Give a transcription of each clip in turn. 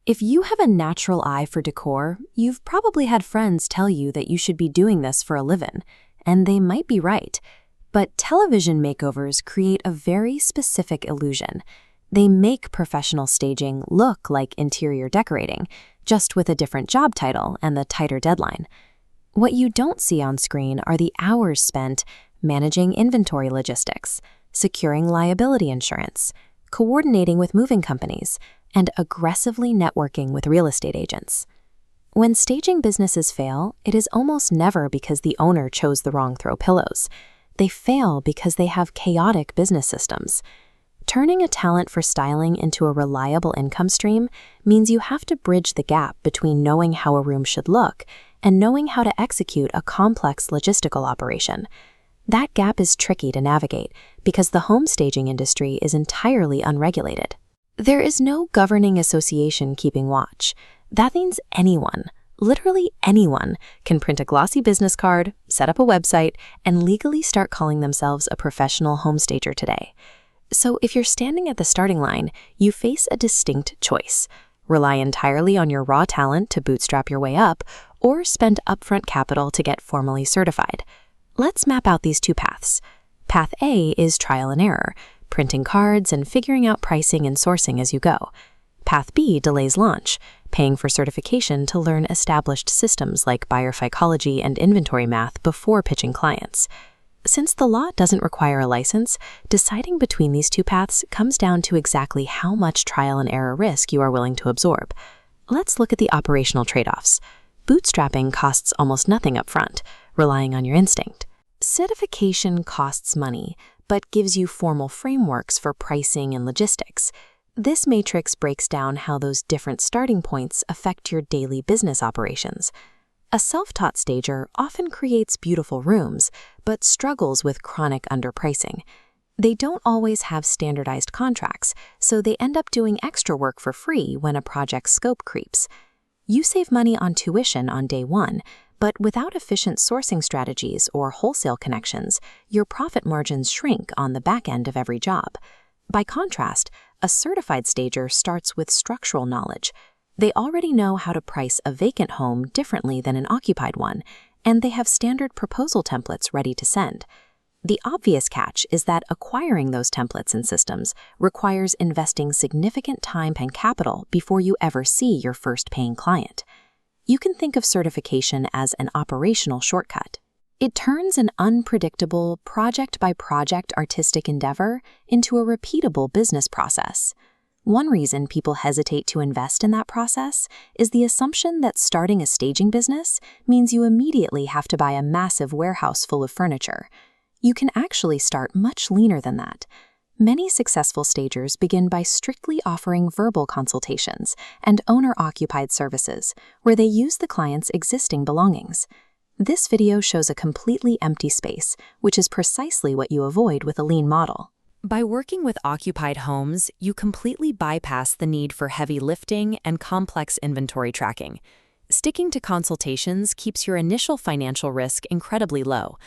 If you have a natural eye for decor, you've probably had friends tell you that you should be doing this for a living, and they might be right. But television makeovers create a very specific illusion. They make professional staging look like interior decorating, just with a different job title and the tighter deadline. What you don't see on screen are the hours spent managing inventory logistics, securing liability insurance, coordinating with moving companies, and aggressively networking with real estate agents. When staging businesses fail, it is almost never because the owner chose the wrong throw pillows. They fail because they have chaotic business systems. Turning a talent for styling into a reliable income stream means you have to bridge the gap between knowing how a room should look and knowing how to execute a complex logistical operation. That gap is tricky to navigate because the home staging industry is entirely unregulated. There is no governing association keeping watch. That means anyone, literally anyone, can print a glossy business card, set up a website, and legally start calling themselves a professional home stager today. So if you're standing at the starting line, you face a distinct choice. Rely entirely on your raw talent to bootstrap your way up, or spend upfront capital to get formally certified. Let's map out these two paths. Path A is trial and error, printing cards and figuring out pricing and sourcing as you go. Path B delays launch, paying for certification to learn established systems like buyer psychology and inventory math before pitching clients. Since the law doesn't require a license, deciding between these two paths comes down to exactly how much trial and error risk you are willing to absorb. Let's look at the operational trade-offs. Bootstrapping costs almost nothing up front, relying on your instinct. Certification costs money, but gives you formal frameworks for pricing and logistics. This matrix breaks down how those different starting points affect your daily business operations. A self-taught stager often creates beautiful rooms, but struggles with chronic underpricing. They don't always have standardized contracts, so they end up doing extra work for free when a project's scope creeps. You save money on tuition on day one, but without efficient sourcing strategies or wholesale connections, your profit margins shrink on the back end of every job. By contrast, a certified stager starts with structural knowledge. They already know how to price a vacant home differently than an occupied one, and they have standard proposal templates ready to send. The obvious catch is that acquiring those templates and systems requires investing significant time and capital before you ever see your first paying client. You can think of certification as an operational shortcut. It turns an unpredictable, project-by-project artistic endeavor into a repeatable business process. One reason people hesitate to invest in that process is the assumption that starting a staging business means you immediately have to buy a massive warehouse full of furniture. You can actually start much leaner than that. Many successful stagers begin by strictly offering verbal consultations and owner-occupied services, where they use the client's existing belongings. This video shows a completely empty space, which is precisely what you avoid with a lean model. By working with occupied homes, you completely bypass the need for heavy lifting and complex inventory tracking. Sticking to consultations keeps your initial financial risk incredibly low.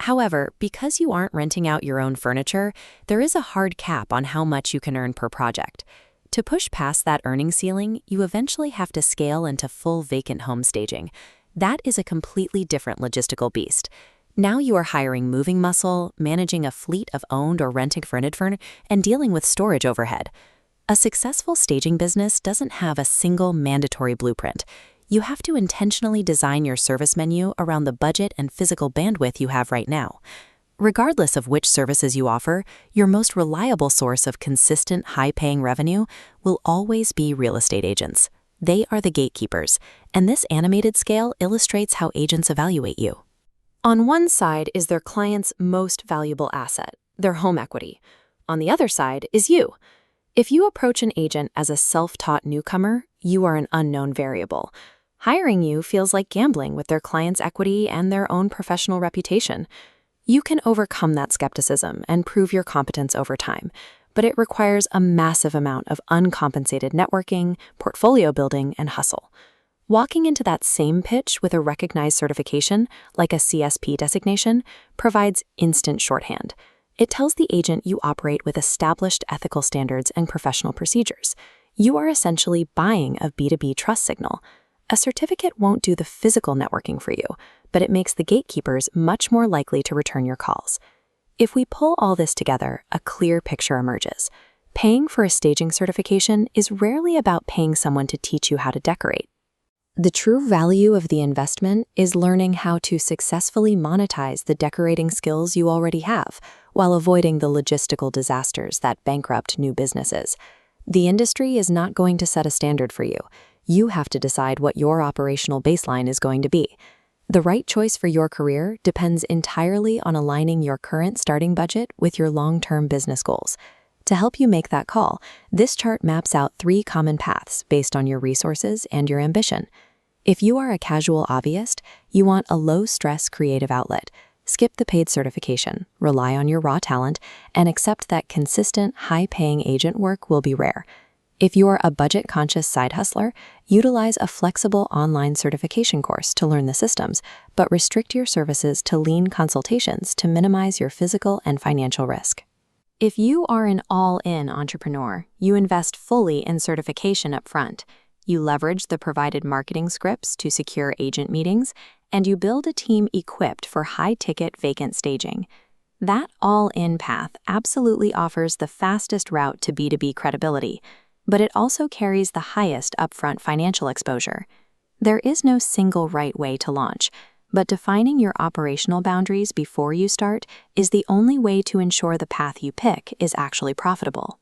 However, because you aren't renting out your own furniture, there is a hard cap on how much you can earn per project. To push past that earning ceiling, you eventually have to scale into full vacant home staging. That is a completely different logistical beast. Now you are hiring moving muscle, managing a fleet of owned or rented furniture, and dealing with storage overhead. A successful staging business doesn't have a single mandatory blueprint. You have to intentionally design your service menu around the budget and physical bandwidth you have right now. Regardless of which services you offer, your most reliable source of consistent, high-paying revenue will always be real estate agents. They are the gatekeepers, and this animated scale illustrates how agents evaluate you. On one side is their client's most valuable asset, their home equity. On the other side is you. If you approach an agent as a self-taught newcomer, you are an unknown variable. Hiring you feels like gambling with their client's equity and their own professional reputation. You can overcome that skepticism and prove your competence over time, but it requires a massive amount of uncompensated networking, portfolio building, and hustle. Walking into that same pitch with a recognized certification, like a CSP designation, provides instant shorthand. It tells the agent you operate with established ethical standards and professional procedures. You are essentially buying a B2B trust signal. A certificate won't do the physical networking for you, but it makes the gatekeepers much more likely to return your calls. If we pull all this together, a clear picture emerges. Paying for a staging certification is rarely about paying someone to teach you how to decorate. The true value of the investment is learning how to successfully monetize the decorating skills you already have, while avoiding the logistical disasters that bankrupt new businesses. The industry is not going to set a standard for you. You have to decide what your operational baseline is going to be. The right choice for your career depends entirely on aligning your current starting budget with your long-term business goals. To help you make that call, this chart maps out 3 common paths based on your resources and your ambition. If you are a casual hobbyist, you want a low-stress creative outlet. Skip the paid certification, rely on your raw talent, and accept that consistent, high-paying agent work will be rare. If you're a budget-conscious side hustler, utilize a flexible online certification course to learn the systems, but restrict your services to lean consultations to minimize your physical and financial risk. If you are an all-in entrepreneur, you invest fully in certification up front. You leverage the provided marketing scripts to secure agent meetings, and you build a team equipped for high-ticket vacant staging. That all-in path absolutely offers the fastest route to B2B credibility, but it also carries the highest upfront financial exposure. There is no single right way to launch, but defining your operational boundaries before you start is the only way to ensure the path you pick is actually profitable.